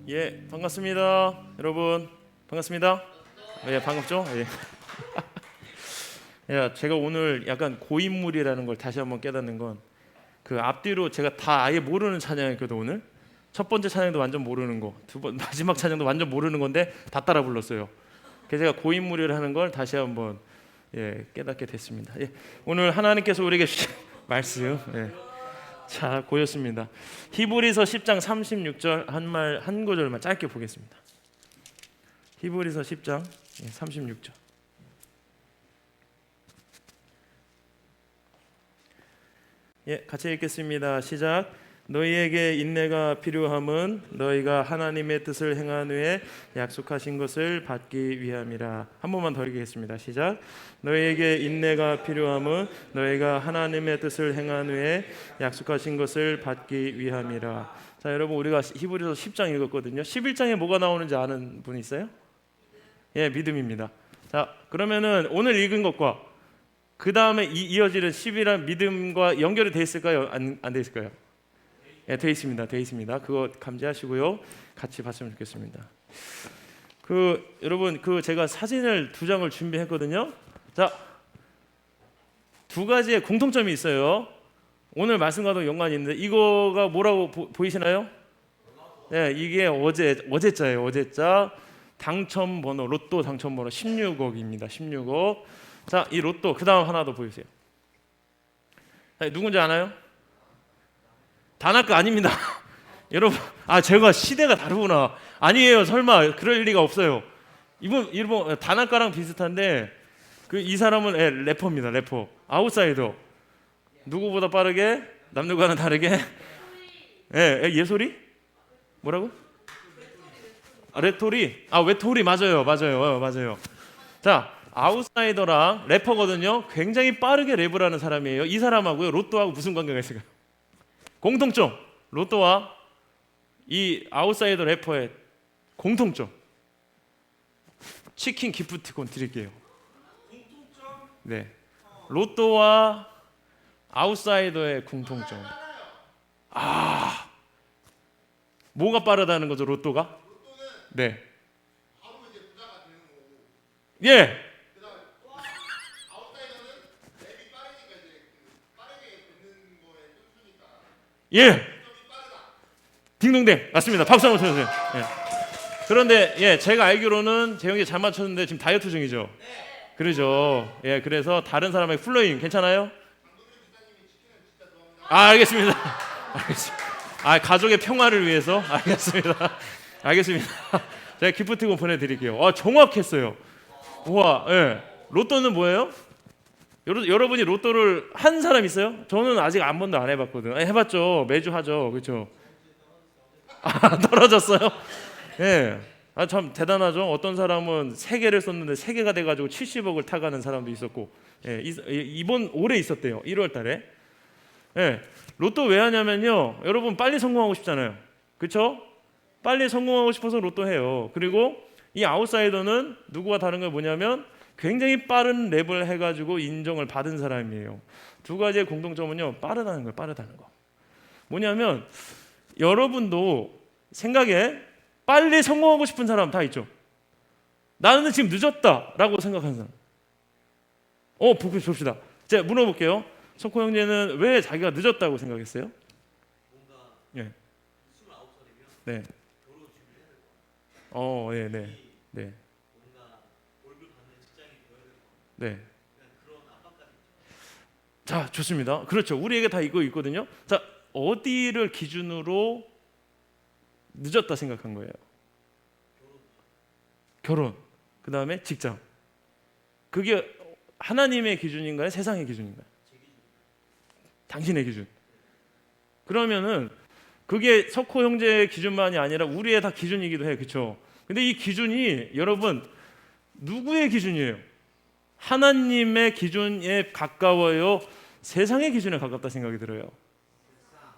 예, 반갑습니다. 여러분, 반갑습니다. 예, 반갑죠? 예. 야, 제가 오늘 약간 고인물이라는 걸 다시 한번 깨닫는 건 그 앞뒤로 제가 다 아예 모르는 찬양이었거든. 오늘 첫 번째 찬양도 완전 모르는 거, 마지막 찬양도 완전 모르는 건데 다 따라 불렀어요. 그래서 제가 고인물이라는 걸 다시 한번 깨닫게 됐습니다. 예, 오늘 하나님께서 우리에게 주신 말씀, 자, 고였습니다. 히브리서 10장 36절 한 구절만 짧게 보겠습니다. 히브리서 10장 36절. 같이 읽겠습니다. 시작. 너희에게 인내가 필요함은 너희가 하나님의 뜻을 행한 후에 약속하신 것을 받기 위함이라. 한 번만 더 읽겠습니다. 시작. 너희에게 인내가 필요함은 너희가 하나님의 뜻을 행한 후에 약속하신 것을 받기 위함이라. 자, 여러분, 우리가 히브리서 10장 읽었거든요. 11장에 뭐가 나오는지 아는 분 있어요? 예, 믿음입니다. 자, 그러면은 오늘 읽은 것과 그 다음에 이어지는 10이란 믿음과 연결이 돼 있을까요? 안 돼 있을까요? 예, 돼 있습니다. 돼 있습니다. 그거 감지하시고요. 같이 봤으면 좋겠습니다. 여러분, 제가 사진을 2장을 준비했거든요. 자, 2가지의 공통점이 있어요. 오늘 말씀과도 연관이 있는데 이거가 뭐라고 보이시나요? 네, 이게 어제자예요. 어제자. 당첨번호, 로또 당첨번호 16억입니다. 16억. 자, 이 로또 그 다음 하나 더 보여주세요. 자, 누군지 아나요? 다나카 아닙니다. 여러분, 제가 시대가 다르구나. 아니에요, 설마 그럴 리가 없어요. 이분 다나카랑 비슷한데 이 사람은 래퍼입니다. 래퍼, 아웃사이더. 누구보다 빠르게, 남들과는 다르게. 예소리? 뭐라고? 레토리? 외토리. 맞아요. 자, 아웃사이더랑 래퍼거든요. 굉장히 빠르게 랩을 하는 사람이에요. 이 사람하고요, 로또하고 무슨 관계가 있을까요? 공통점. 로또와 이 아웃사이더 래퍼의 공통점. 치킨 기프티콘 드릴게요. 네, 로또와 아웃사이더의 공통점. 뭐가 빠르다는 거죠, 로또가? 네. 예. 예. 딩동댕 맞습니다. 박수 한번 쳐주세요. 그런데 제가 알기로는 재영이 잘 맞췄는데 지금 다이어트 중이죠. 그러죠. 그래서 다른 사람의 플로잉 괜찮아요? 알겠습니다. 가족의 평화를 위해서 알겠습니다. 제가 기프티콘 보내드릴게요. 정확했어요. 우와. 로또는 뭐예요? 여러분이 로또를 한 사람 있어요? 저는 아직 한 번도 안 해봤거든. 해봤죠. 매주 하죠. 그렇죠? 떨어졌어요? 참 대단하죠. 어떤 사람은 3개를 썼는데 3개가 돼가지고 70억을 타가는 사람도 있었고, 올해 있었대요. 1월 달에. 로또 왜 하냐면요, 여러분 빨리 성공하고 싶잖아요. 그렇죠? 빨리 성공하고 싶어서 로또 해요. 그리고 이 아웃사이더는 누구와 다른 게 뭐냐면 굉장히 빠른 랩을 해가지고 인정을 받은 사람이에요. 2가지의 공통점은요, 빠르다는 거예요. 빠르다는 거. 뭐냐면 여러분도 생각에 빨리 성공하고 싶은 사람 다 있죠. 나는 지금 늦었다라고 생각하는 사람. 봅시다. 제가 물어볼게요. 석호 형제는 왜 자기가 늦었다고 생각했어요? 뭔가 29살이면 네. 결혼 준비해야 될 것 같아요. 네. 뭔가 월급 받는 직장이 되어야 될 것 같아요. 네. 그냥 그런 압박감이 있죠. 자, 좋습니다. 그렇죠. 우리에게 다 이거 있거든요. 자, 어디를 기준으로 늦었다 생각한 거예요? 결혼. 그 다음에 직장. 그게 하나님의 기준인가요? 세상의 기준인가요? 당신의 기준. 그러면은 그게 석호 형제의 기준만이 아니라 우리의 다 기준이기도 해요. 그렇죠? 근데 이 기준이 여러분 누구의 기준이에요? 하나님의 기준에 가까워요? 세상의 기준에 가깝다 생각이 들어요.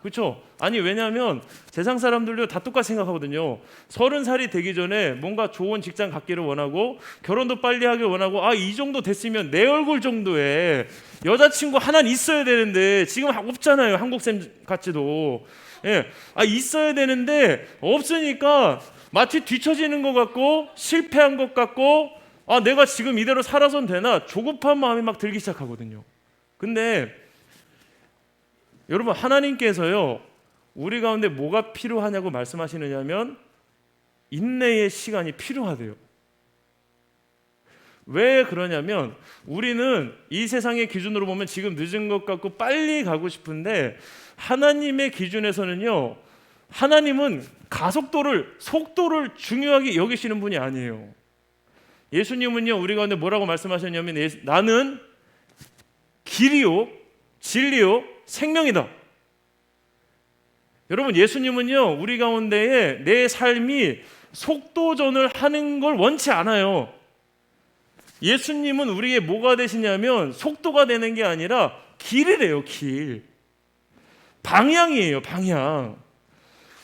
그렇죠? 왜냐하면 세상 사람들도 다 똑같이 생각하거든요. 30살이 되기 전에 뭔가 좋은 직장 갖기를 원하고 결혼도 빨리 하길 원하고 이 정도 됐으면 내 얼굴 정도의 여자친구 하나는 있어야 되는데 지금 없잖아요. 한국쌤 같지도. 있어야 되는데 없으니까 마치 뒤처지는 것 같고 실패한 것 같고 내가 지금 이대로 살아선 되나 조급한 마음이 막 들기 시작하거든요. 근데 여러분, 하나님께서요 우리 가운데 뭐가 필요하냐고 말씀하시느냐면 인내의 시간이 필요하대요. 왜 그러냐면 우리는 이 세상의 기준으로 보면 지금 늦은 것 같고 빨리 가고 싶은데 하나님의 기준에서는요, 하나님은 속도를 중요하게 여기시는 분이 아니에요. 예수님은요 우리 가운데 뭐라고 말씀하셨냐면 나는 길이요 진리요 생명이다. 여러분, 예수님은요 우리 가운데에 내 삶이 속도전을 하는 걸 원치 않아요. 예수님은 우리의 뭐가 되시냐면 속도가 되는 게 아니라 길이래요. 길, 방향이에요. 방향.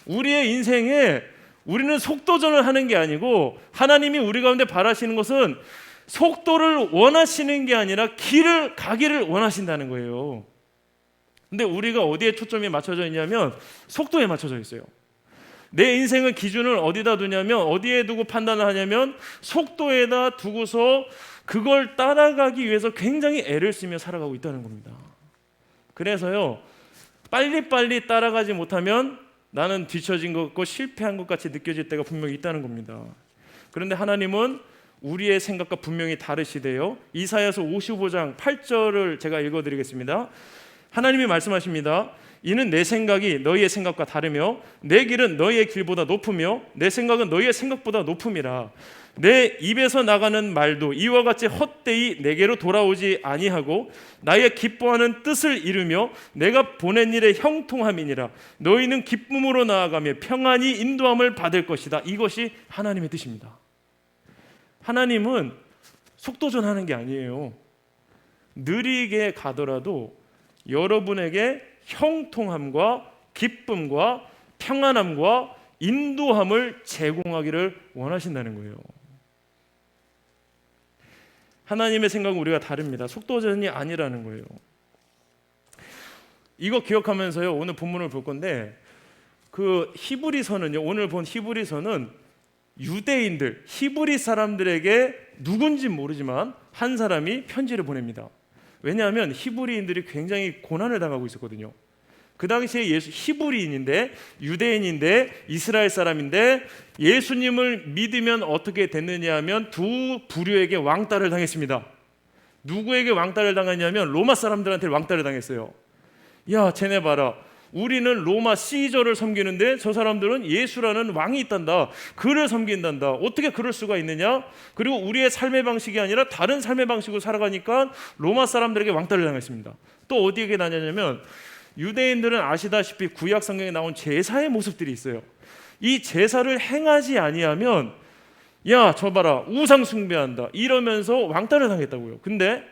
우리의 인생에 우리는 속도전을 하는 게 아니고 하나님이 우리 가운데 바라시는 것은 속도를 원하시는 게 아니라 길을 가기를 원하신다는 거예요. 근데 우리가 어디에 초점이 맞춰져 있냐면 속도에 맞춰져 있어요. 내 인생의 기준을 어디다 두냐면, 어디에 두고 판단을 하냐면 속도에다 두고서 그걸 따라가기 위해서 굉장히 애를 쓰며 살아가고 있다는 겁니다. 그래서요 빨리빨리 따라가지 못하면 나는 뒤처진 것 같고 실패한 것 같이 느껴질 때가 분명히 있다는 겁니다. 그런데 하나님은 우리의 생각과 분명히 다르시대요. 이사야서 55장 8절을 제가 읽어드리겠습니다. 하나님이 말씀하십니다. 이는 내 생각이 너희의 생각과 다르며 내 길은 너희의 길보다 높으며 내 생각은 너희의 생각보다 높음이라. 내 입에서 나가는 말도 이와 같이 헛되이 내게로 돌아오지 아니하고 나의 기뻐하는 뜻을 이루며 내가 보낸 일의 형통함이니라. 너희는 기쁨으로 나아가며 평안히 인도함을 받을 것이다. 이것이 하나님의 뜻입니다. 하나님은 속도전하는 게 아니에요. 느리게 가더라도 여러분에게 형통함과 기쁨과 평안함과 인도함을 제공하기를 원하신다는 거예요. 하나님의 생각은 우리가 다릅니다. 속도전이 아니라는 거예요. 이거 기억하면서요 오늘 본문을 볼 건데, 그 히브리서는요, 오늘 본 히브리서는 유대인들, 히브리 사람들에게 누군지 모르지만 한 사람이 편지를 보냅니다. 왜냐하면 히브리인들이 굉장히 고난을 당하고 있었거든요. 그 당시에 히브리인인데, 유대인인데, 이스라엘 사람인데 예수님을 믿으면 어떻게 됐느냐 하면 두 부류에게 왕따를 당했습니다. 누구에게 왕따를 당했냐면 로마 사람들한테 왕따를 당했어요. 야, 쟤네 봐라, 우리는 로마 시저를 섬기는데 저 사람들은 예수라는 왕이 있단다, 그를 섬긴단다. 어떻게 그럴 수가 있느냐. 그리고 우리의 삶의 방식이 아니라 다른 삶의 방식으로 살아가니까 로마 사람들에게 왕따를 당했습니다. 또 어디에게 다녔냐면, 유대인들은 아시다시피 구약 성경에 나온 제사의 모습들이 있어요. 이 제사를 행하지 아니하면 야, 저 봐라, 우상 숭배한다 이러면서 왕따를 당했다고요. 근데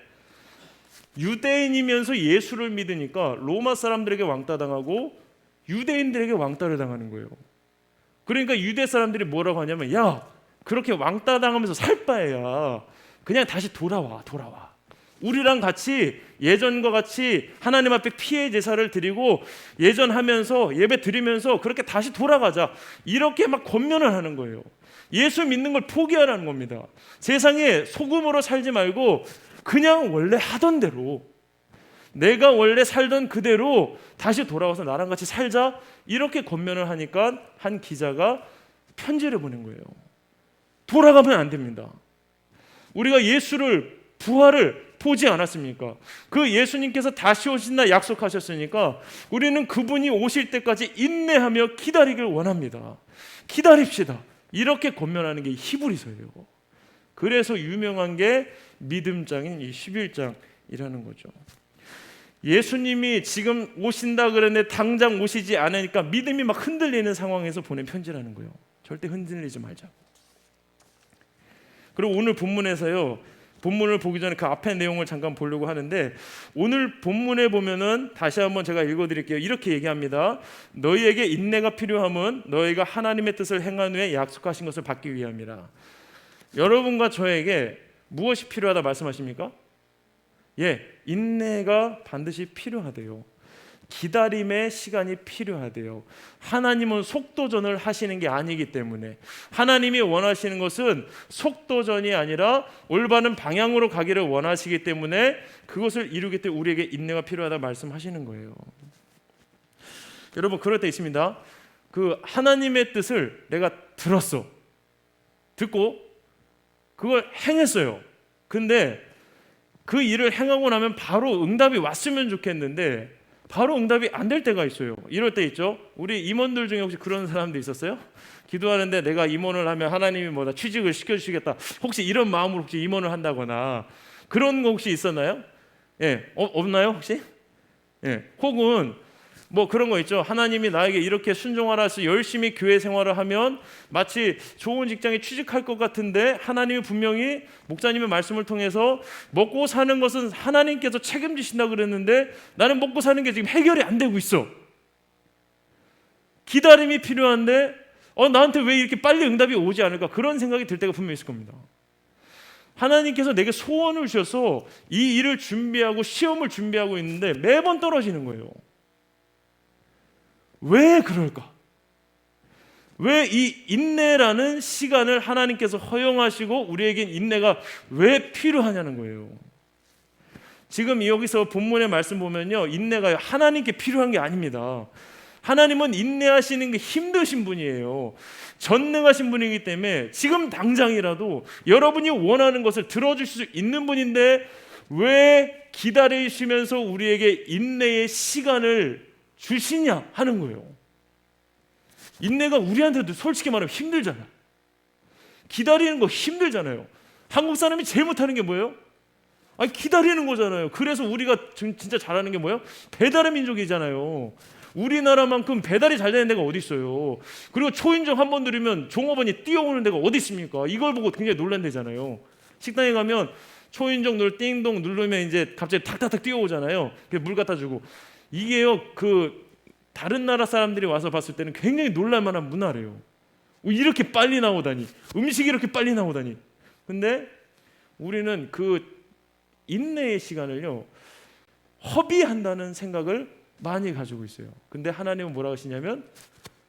유대인이면서 예수를 믿으니까 로마 사람들에게 왕따 당하고 유대인들에게 왕따를 당하는 거예요. 그러니까 유대 사람들이 뭐라고 하냐면, 야, 그렇게 왕따 당하면서 살 바에야 그냥 다시 돌아와. 우리랑 같이 예전과 같이 하나님 앞에 피해 제사를 드리고 예전 하면서 예배 드리면서 그렇게 다시 돌아가자. 이렇게 막 권면을 하는 거예요. 예수 믿는 걸 포기하라는 겁니다. 세상에 소금으로 살지 말고 그냥 원래 하던 대로, 내가 원래 살던 그대로 다시 돌아와서 나랑 같이 살자. 이렇게 권면을 하니까 한 기자가 편지를 보낸 거예요. 돌아가면 안 됩니다. 우리가 예수를, 부활을 보지 않았습니까? 그 예수님께서 다시 오신다 약속하셨으니까 우리는 그분이 오실 때까지 인내하며 기다리길 원합니다. 기다립시다. 이렇게 권면하는 게 히브리서예요. 그래서 유명한 게 믿음장인 이 11장이라는 거죠. 예수님이 지금 오신다 그랬는데 당장 오시지 않으니까 믿음이 막 흔들리는 상황에서 보낸 편지라는 거예요. 절대 흔들리지 말자고. 그리고 오늘 본문에서요, 본문을 보기 전에 그 앞에 내용을 잠깐 보려고 하는데, 오늘 본문에 보면은 다시 한번 제가 읽어드릴게요. 이렇게 얘기합니다. 너희에게 인내가 필요함은 너희가 하나님의 뜻을 행한 후에 약속하신 것을 받기 위함이라. 여러분과 저에게 무엇이 필요하다 말씀하십니까? 예, 인내가 반드시 필요하대요. 기다림의 시간이 필요하대요. 하나님은 속도전을 하시는 게 아니기 때문에, 하나님이 원하시는 것은 속도전이 아니라 올바른 방향으로 가기를 원하시기 때문에 그것을 이루기 때문에 우리에게 인내가 필요하다 말씀하시는 거예요. 여러분, 그럴 때 있습니다. 그 하나님의 뜻을 내가 들었어. 듣고 그걸 행했어요. 근데 그 일을 행하고 나면 바로 응답이 왔으면 좋겠는데 바로 응답이 안 될 때가 있어요. 이럴 때 있죠. 우리 임원들 중에 혹시 그런 사람도 있었어요? 기도하는데 내가 임원을 하면 하나님이 뭐다 취직을 시켜주시겠다, 혹시 이런 마음으로 혹시 임원을 한다거나 그런 거 혹시 있었나요? 예, 없나요 혹시? 예, 혹은 뭐 그런 거 있죠. 하나님이 나에게 이렇게 순종하라 해서 열심히 교회 생활을 하면 마치 좋은 직장에 취직할 것 같은데 하나님이 분명히 목사님의 말씀을 통해서 먹고 사는 것은 하나님께서 책임지신다고 그랬는데 나는 먹고 사는 게 지금 해결이 안 되고 있어. 기다림이 필요한데 나한테 왜 이렇게 빨리 응답이 오지 않을까, 그런 생각이 들 때가 분명히 있을 겁니다. 하나님께서 내게 소원을 주셔서 이 일을 준비하고 시험을 준비하고 있는데 매번 떨어지는 거예요. 왜 그럴까? 왜 이 인내라는 시간을 하나님께서 허용하시고 우리에겐 인내가 왜 필요하냐는 거예요. 지금 여기서 본문의 말씀 보면요, 인내가 하나님께 필요한 게 아닙니다. 하나님은 인내하시는 게 힘드신 분이에요. 전능하신 분이기 때문에 지금 당장이라도 여러분이 원하는 것을 들어주실 수 있는 분인데 왜 기다리시면서 우리에게 인내의 시간을 주시냐 하는 거예요. 인내가 우리한테도 솔직히 말하면 힘들잖아요. 기다리는 거 힘들잖아요. 한국 사람이 제일 못하는 게 뭐예요? 기다리는 거잖아요. 그래서 우리가 진짜 잘하는 게 뭐예요? 배달의 민족이잖아요. 우리나라만큼 배달이 잘 되는 데가 어디 있어요? 그리고 초인종 한 번 누르면 종업원이 뛰어오는 데가 어디 있습니까? 이걸 보고 굉장히 놀란대잖아요. 식당에 가면 초인종 띵동 누르면 이제 갑자기 탁탁탁 뛰어오잖아요. 물 갖다 주고. 이게요, 다른 나라 사람들이 와서 봤을 때는 굉장히 놀랄만한 문화래요. 이렇게 빨리 나오다니, 음식이 이렇게 빨리 나오다니. 근데 우리는 그 인내의 시간을요 허비한다는 생각을 많이 가지고 있어요. 근데 하나님은 뭐라고 하시냐면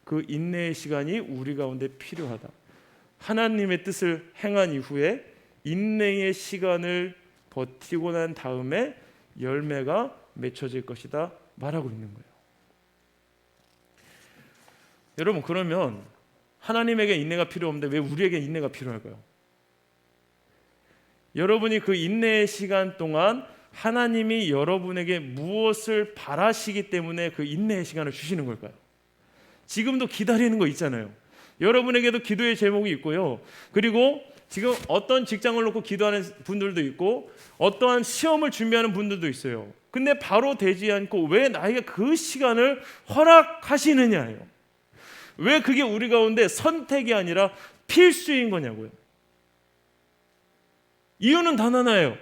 그 인내의 시간이 우리 가운데 필요하다. 하나님의 뜻을 행한 이후에 인내의 시간을 버티고 난 다음에 열매가 맺혀질 것이다 말하고 있는 거예요. 여러분, 그러면 하나님에게 인내가 필요 없는데 왜 우리에게 인내가 필요할까요? 여러분이 그 인내의 시간 동안 하나님이 여러분에게 무엇을 바라시기 때문에 그 인내의 시간을 주시는 걸까요? 지금도 기다리는 거 있잖아요. 여러분에게도 기도의 제목이 있고요. 그리고 지금 어떤 직장을 놓고 기도하는 분들도 있고 어떠한 시험을 준비하는 분들도 있어요. 근데 바로 되지 않고 왜 나에게 그 시간을 허락하시느냐예요. 왜 그게 우리 가운데 선택이 아니라 필수인 거냐고요. 이유는 단 하나예요.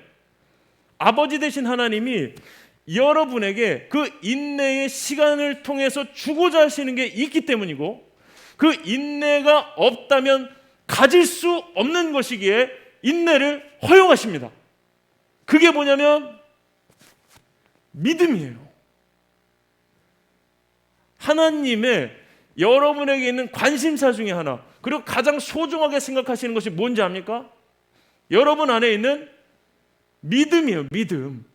아버지 되신 하나님이 여러분에게 그 인내의 시간을 통해서 주고자 하시는 게 있기 때문이고, 그 인내가 없다면 가질 수 없는 것이기에 인내를 허용하십니다. 그게 뭐냐면 믿음이에요. 하나님의 여러분에게 있는 관심사 중에 하나, 그리고 가장 소중하게 생각하시는 것이 뭔지 압니까? 여러분 안에 있는 믿음이에요. 믿음.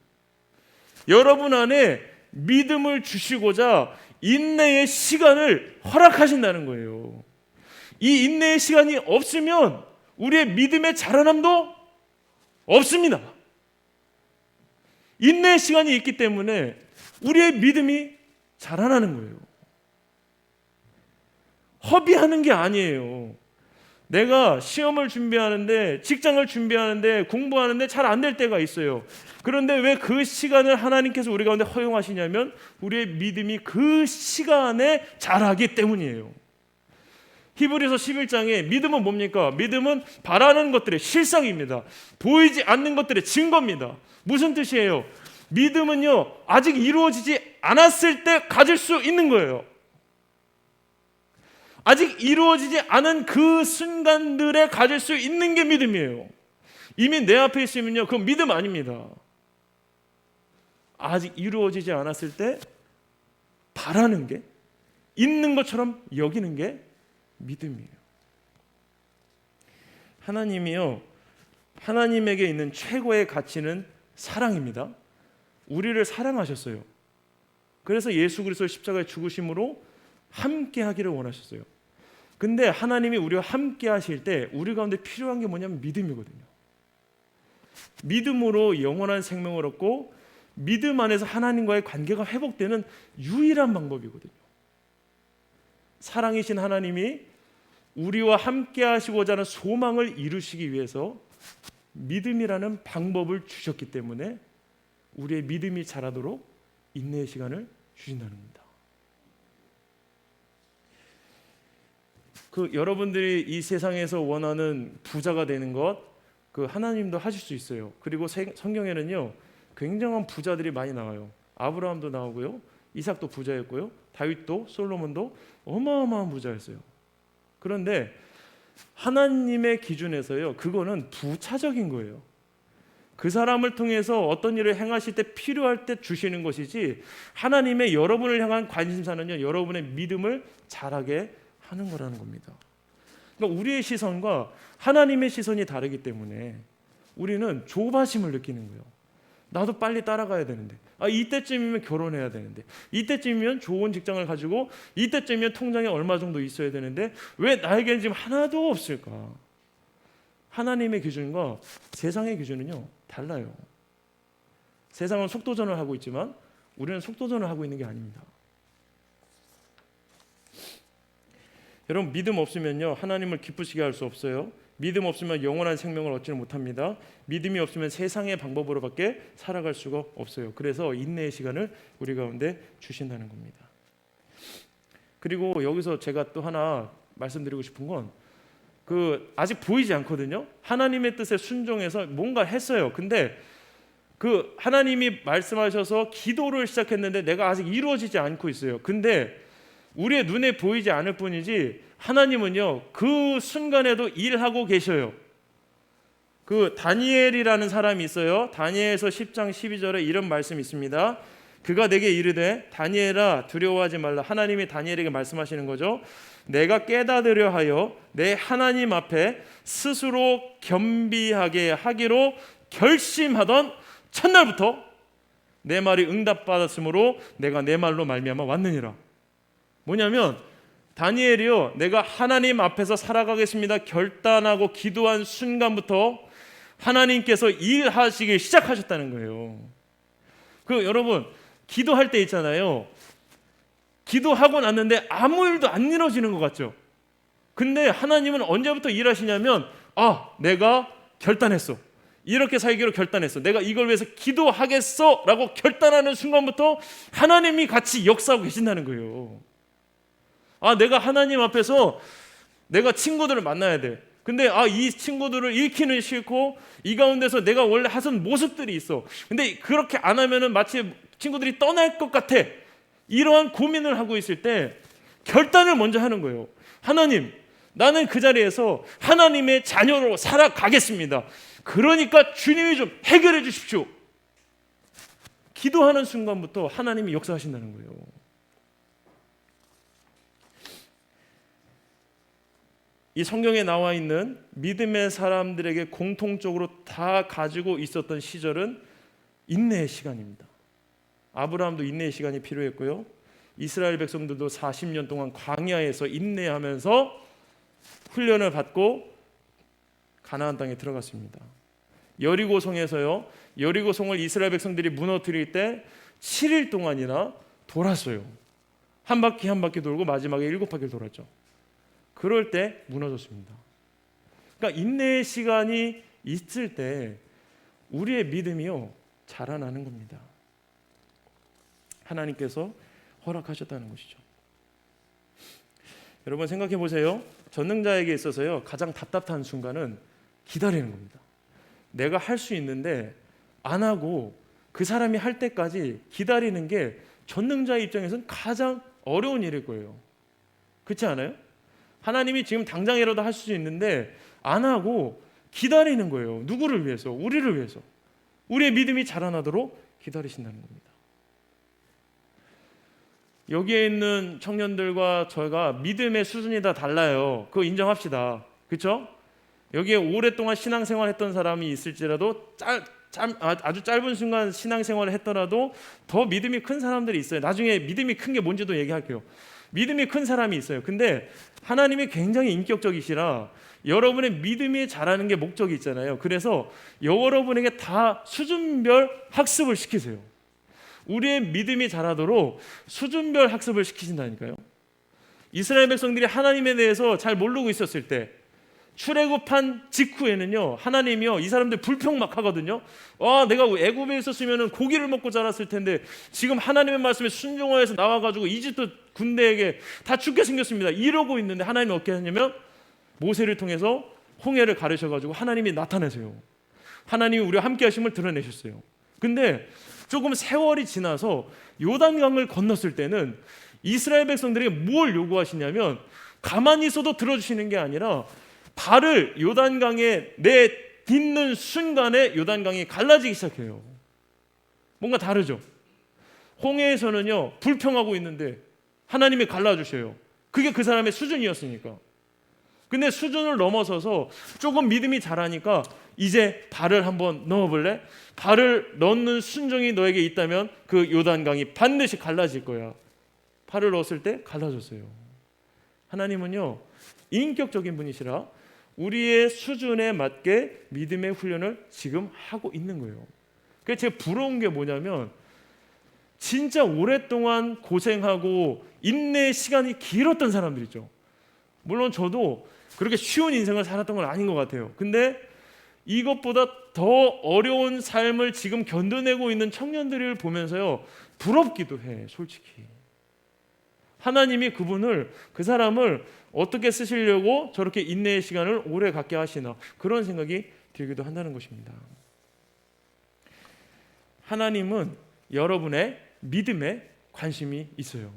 여러분 안에 믿음을 주시고자 인내의 시간을 허락하신다는 거예요. 이 인내의 시간이 없으면 우리의 믿음의 자라남도 없습니다. 인내의 시간이 있기 때문에 우리의 믿음이 자라나는 거예요. 허비하는 게 아니에요. 내가 시험을 준비하는데, 직장을 준비하는데, 공부하는데 잘 안 될 때가 있어요. 그런데 왜 그 시간을 하나님께서 우리 가운데 허용하시냐면 우리의 믿음이 그 시간에 자라기 때문이에요. 히브리서 11장에 믿음은 뭡니까? 믿음은 바라는 것들의 실상입니다. 보이지 않는 것들의 증거입니다. 무슨 뜻이에요? 믿음은요, 아직 이루어지지 않았을 때 가질 수 있는 거예요. 아직 이루어지지 않은 그 순간들에 가질 수 있는 게 믿음이에요. 이미 내 앞에 있으면요, 그건 믿음 아닙니다. 아직 이루어지지 않았을 때 바라는 게, 있는 것처럼 여기는 게 믿음이에요. 하나님이요, 하나님에게 있는 최고의 가치는 사랑입니다. 우리를 사랑하셨어요. 그래서 예수 그리스도의 십자가의 죽으심으로 함께 하기를 원하셨어요. 근데 하나님이 우리와 함께 하실 때 우리 가운데 필요한 게 뭐냐면 믿음이거든요. 믿음으로 영원한 생명을 얻고 믿음 안에서 하나님과의 관계가 회복되는 유일한 방법이거든요. 사랑이신 하나님이 우리와 함께 하시고자 하는 소망을 이루시기 위해서 믿음이라는 방법을 주셨기 때문에 우리의 믿음이 자라도록 인내의 시간을 주신다는 겁니다. 여러분들이 이 세상에서 원하는 부자가 되는 것, 하나님도 하실 수 있어요. 그리고 성경에는요, 굉장한 부자들이 많이 나와요. 아브라함도 나오고요, 이삭도 부자였고요, 다윗도, 솔로몬도 어마어마한 부자였어요. 그런데 하나님의 기준에서요, 그거는 부차적인 거예요. 그 사람을 통해서 어떤 일을 행하실 때 필요할 때 주시는 것이지, 하나님의 여러분을 향한 관심사는요, 여러분의 믿음을 자라게 하는 거라는 겁니다. 그러니까 우리의 시선과 하나님의 시선이 다르기 때문에 우리는 조바심을 느끼는 거예요. 나도 빨리 따라가야 되는데, 이때쯤이면 결혼해야 되는데, 이때쯤이면 좋은 직장을 가지고, 이때쯤이면 통장에 얼마 정도 있어야 되는데 왜 나에게는 지금 하나도 없을까? 하나님의 기준과 세상의 기준은요, 달라요. 세상은 속도전을 하고 있지만 우리는 속도전을 하고 있는 게 아닙니다. 여러분, 믿음 없으면요, 하나님을 기쁘시게 할 수 없어요. 믿음 없으면 영원한 생명을 얻지는 못합니다. 믿음이 없으면 세상의 방법으로밖에 살아갈 수가 없어요. 그래서 인내의 시간을 우리 가운데 주신다는 겁니다. 그리고 여기서 제가 또 하나 말씀드리고 싶은 건, 아직 보이지 않거든요. 하나님의 뜻에 순종해서 뭔가 했어요. 근데 하나님이 말씀하셔서 기도를 시작했는데 내가 아직 이루어지지 않고 있어요. 근데 우리의 눈에 보이지 않을 뿐이지 하나님은요, 그 순간에도 일하고 계셔요. 다니엘이라는 사람이 있어요. 다니엘서 10장 12절에 이런 말씀이 있습니다. 그가 내게 이르되 다니엘아 두려워하지 말라. 하나님이 다니엘에게 말씀하시는 거죠. 내가 깨닫으려 하여 내 하나님 앞에 스스로 겸비하게 하기로 결심하던 첫날부터 내 말이 응답받았으므로 내가 내 말로 말미암아 왔느니라. 뭐냐면 다니엘이요, 내가 하나님 앞에서 살아가겠습니다 결단하고 기도한 순간부터 하나님께서 일하시기 시작하셨다는 거예요. 여러분, 기도할 때 있잖아요, 기도하고 났는데 아무 일도 안 이루어지는 것 같죠. 근데 하나님은 언제부터 일하시냐면, 내가 결단했어, 이렇게 살기로 결단했어, 내가 이걸 위해서 기도하겠어 라고 결단하는 순간부터 하나님이 같이 역사하고 계신다는 거예요. 내가 하나님 앞에서 내가 친구들을 만나야 돼. 근데 이 친구들을 잃기는 싫고 이 가운데서 내가 원래 하던 모습들이 있어. 근데 그렇게 안 하면은 마치 친구들이 떠날 것 같아. 이러한 고민을 하고 있을 때 결단을 먼저 하는 거예요. 하나님, 나는 그 자리에서 하나님의 자녀로 살아가겠습니다. 그러니까 주님이 좀 해결해 주십시오. 기도하는 순간부터 하나님이 역사하신다는 거예요. 이 성경에 나와 있는 믿음의 사람들에게 공통적으로 다 가지고 있었던 시절은 인내의 시간입니다. 아브라함도 인내의 시간이 필요했고요, 이스라엘 백성들도 40년 동안 광야에서 인내하면서 훈련을 받고 가나안 땅에 들어갔습니다. 여리고성에서요, 여리고성을 이스라엘 백성들이 무너뜨릴 때 7일 동안이나 돌았어요. 한 바퀴 한 바퀴 돌고 마지막에 7바퀴를 돌았죠. 그럴 때 무너졌습니다. 그러니까 인내의 시간이 있을 때 우리의 믿음이요, 자라나는 겁니다. 하나님께서 허락하셨다는 것이죠. 여러분 생각해 보세요. 전능자에게 있어서요, 가장 답답한 순간은 기다리는 겁니다. 내가 할 수 있는데 안 하고 그 사람이 할 때까지 기다리는 게 전능자의 입장에서는 가장 어려운 일일 거예요. 그렇지 않아요? 하나님이 지금 당장이라도 할 수 있는데 안 하고 기다리는 거예요. 누구를 위해서? 우리를 위해서. 우리의 믿음이 자라나도록 기다리신다는 겁니다. 여기에 있는 청년들과 저희가 믿음의 수준이 다 달라요. 그거 인정합시다. 그렇죠? 여기에 오랫동안 신앙생활 했던 사람이 있을지라도 아주 짧은 순간 신앙생활을 했더라도 더 믿음이 큰 사람들이 있어요. 나중에 믿음이 큰 게 뭔지도 얘기할게요. 믿음이 큰 사람이 있어요. 근데 하나님이 굉장히 인격적이시라 여러분의 믿음이 자라는 게 목적이 있잖아요. 그래서 여러분에게 다 수준별 학습을 시키세요. 우리의 믿음이 자라도록 수준별 학습을 시키신다니까요. 이스라엘 백성들이 하나님에 대해서 잘 모르고 있었을 때 출애굽한 직후에는요, 하나님이요 이 사람들 불평 막 하거든요. 내가 애굽에 있었으면 고기를 먹고 자랐을 텐데 지금 하나님의 말씀에 순종하여서 나와가지고 이집트 군대에게 다 죽게 생겼습니다. 이러고 있는데 하나님이 어떻게 하냐면 모세를 통해서 홍해를 가르쳐가지고 하나님이 나타내세요. 하나님이 우리와 함께 하심을 드러내셨어요. 근데 조금 세월이 지나서 요단강을 건넜을 때는 이스라엘 백성들에게 뭘 요구하시냐면 가만히 있어도 들어주시는 게 아니라 발을 요단강에 내딛는 순간에 요단강이 갈라지기 시작해요. 뭔가 다르죠. 홍해에서는요 불평하고 있는데 하나님이 갈라주셔요. 그게 그 사람의 수준이었으니까. 근데 수준을 넘어서서 조금 믿음이 자라니까 이제 발을 한번 넣어볼래? 발을 넣는 순종이 너에게 있다면 그 요단강이 반드시 갈라질 거야. 발을 넣었을 때 갈라졌어요. 하나님은요 인격적인 분이시라 우리의 수준에 맞게 믿음의 훈련을 지금 하고 있는 거예요. 그래서 제가 부러운 게 뭐냐면 진짜 오랫동안 고생하고 인내의 시간이 길었던 사람들이죠. 물론 저도 그렇게 쉬운 인생을 살았던 건 아닌 것 같아요. 근데 이것보다 더 어려운 삶을 지금 견뎌내고 있는 청년들을 보면서요 부럽기도 해. 솔직히 하나님이 그 사람을 어떻게 쓰시려고 저렇게 인내의 시간을 오래 갖게 하시나 그런 생각이 들기도 한다는 것입니다. 하나님은 여러분의 믿음에 관심이 있어요.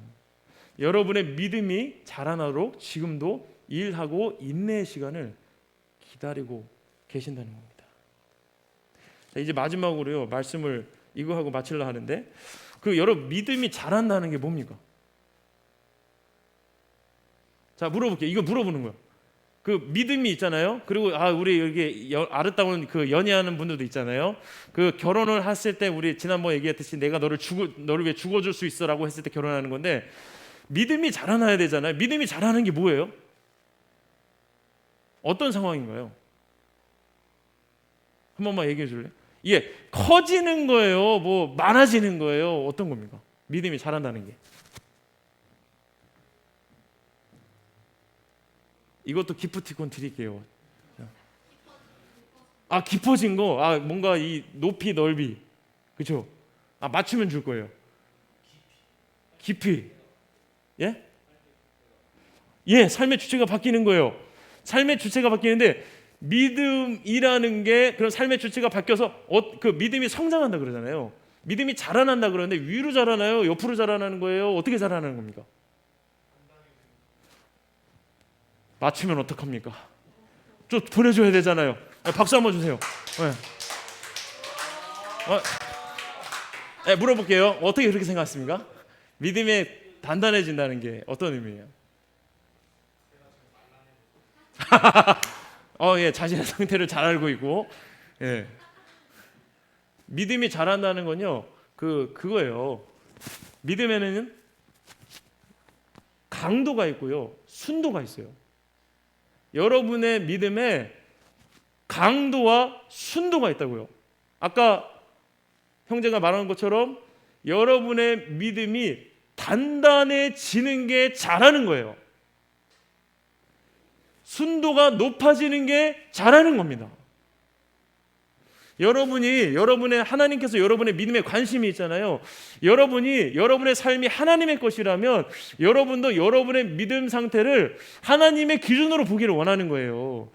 여러분의 믿음이 자라나도록 지금도 일하고 인내의 시간을 기다리고 계신다는 겁니다. 자, 이제 마지막으로요 말씀을 이거 하고 마치려 하는데 여러분 믿음이 자란다는 게 뭡니까? 자 물어볼게요. 이거 물어보는 거예요. 그 믿음이 있잖아요. 그리고 우리 여기 아름다운 그 연애하는 분들도 있잖아요. 그 결혼을 했을 때 우리 지난번 얘기했듯이 내가 너를 위해 죽어줄 수 있어라고 했을 때 결혼하는 건데 믿음이 자라나야 되잖아요. 믿음이 자라는 게 뭐예요? 어떤 상황인가요? 한 번만 얘기해 줄래요? 예, 커지는 거예요? 뭐 많아지는 거예요? 어떤 겁니까? 믿음이 자란다는 게. 이것도 기프티콘 드릴게요. 깊어진 거. 뭔가 이 높이 넓이. 그렇죠? 맞추면 줄 거예요. 깊이. 예? 예, 삶의 주체가 바뀌는 거예요. 삶의 주체가 바뀌는데 믿음이라는 게 그런 삶의 주체가 바뀌어서 그 믿음이 성장한다 그러잖아요. 믿음이 자라난다 그러는데 위로 자라나요? 옆으로 자라나는 거예요? 어떻게 자라나는 겁니까? 맞추면 어떡합니까? 좀 보내줘야 되잖아요. 박수 한번 주세요. 물어볼게요. 어떻게 그렇게 생각하십니까? 믿음이 단단해진다는 게 어떤 의미예요? 예, 자신의 상태를 잘 알고 있고, 예. 믿음이 자란다는 건요, 그거예요. 믿음에는 강도가 있고요, 순도가 있어요. 여러분의 믿음에 강도와 순도가 있다고요. 아까 형제가 말한 것처럼 여러분의 믿음이 단단해지는 게 자라는 거예요. 순도가 높아지는 게 자라는 겁니다. 하나님께서 여러분의 믿음에 관심이 있잖아요. 여러분의 삶이 하나님의 것이라면 여러분도 여러분의 믿음 상태를 하나님의 기준으로 보기를 원하는 거예요.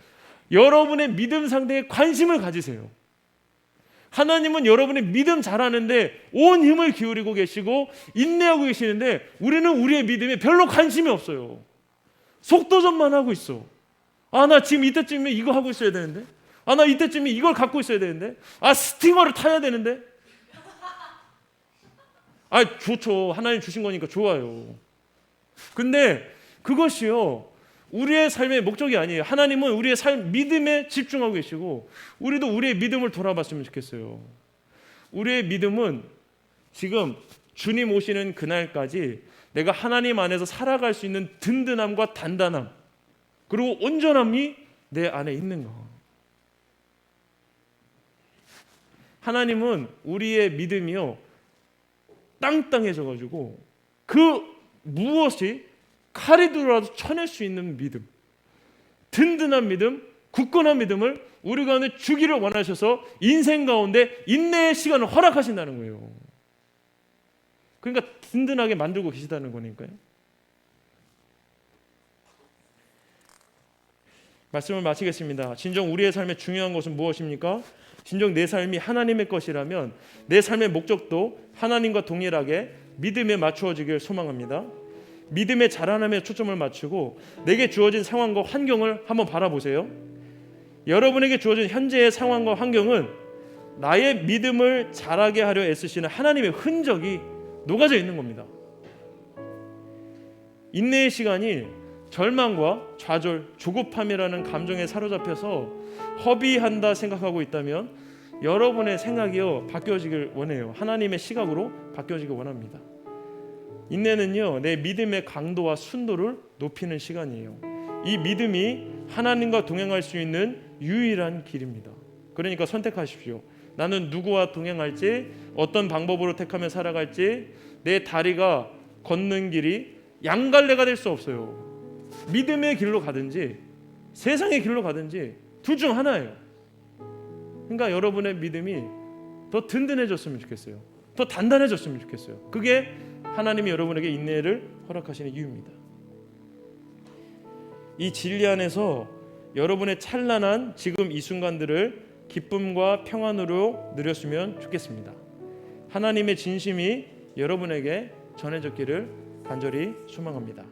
여러분의 믿음 상태에 관심을 가지세요. 하나님은 여러분의 믿음 잘하는데 온 힘을 기울이고 계시고 인내하고 계시는데 우리는 우리의 믿음에 별로 관심이 없어요. 속도전만 하고 있어. 나 지금 이때쯤에 이거 하고 있어야 되는데, 나 이때쯤에 이걸 갖고 있어야 되는데, 스팅어를 타야 되는데, 좋죠. 하나님 주신 거니까 좋아요. 근데 그것이요, 우리의 삶의 목적이 아니에요. 하나님은 우리의 삶, 믿음에 집중하고 계시고, 우리도 우리의 믿음을 돌아봤으면 좋겠어요. 우리의 믿음은 지금 주님 오시는 그날까지 내가 하나님 안에서 살아갈 수 있는 든든함과 단단함, 그리고 온전함이 내 안에 있는 거. 하나님은 우리의 믿음이요, 땅땅해져 가지고 그 무엇이 칼이 들어와도 쳐낼 수 있는 믿음, 든든한 믿음, 굳건한 믿음을 우리 가운데 주기를 원하셔서 인생 가운데 인내의 시간을 허락하신다는 거예요. 그러니까 든든하게 만들고 계시다는 거니까요. 말씀을 마치겠습니다. 진정 우리의 삶에 중요한 것은 무엇입니까? 진정 내 삶이 하나님의 것이라면 내 삶의 목적도 하나님과 동일하게 믿음에 맞추어지길 소망합니다. 믿음의 자라남에 초점을 맞추고 내게 주어진 상황과 환경을 한번 바라보세요. 여러분에게 주어진 현재의 상황과 환경은 나의 믿음을 자라게 하려 애쓰시는 하나님의 흔적이 녹아져 있는 겁니다. 인내의 시간이 절망과 좌절, 조급함이라는 감정에 사로잡혀서 허비한다 생각하고 있다면 여러분의 생각이요 바뀌어지길 원해요. 하나님의 시각으로 바뀌어지길 원합니다. 인내는요 내 믿음의 강도와 순도를 높이는 시간이에요. 이 믿음이 하나님과 동행할 수 있는 유일한 길입니다. 그러니까 선택하십시오. 나는 누구와 동행할지, 어떤 방법으로 택하며 살아갈지. 내 다리가 걷는 길이 양갈래가 될 수 없어요. 믿음의 길로 가든지 세상의 길로 가든지 둘 중 하나예요. 그러니까 여러분의 믿음이 더 든든해졌으면 좋겠어요. 더 단단해졌으면 좋겠어요. 그게 하나님이 여러분에게 인내를 허락하시는 이유입니다. 이 진리 안에서 여러분의 찬란한 지금 이 순간들을 기쁨과 평안으로 누렸으면 좋겠습니다. 하나님의 진심이 여러분에게 전해졌기를 간절히 소망합니다.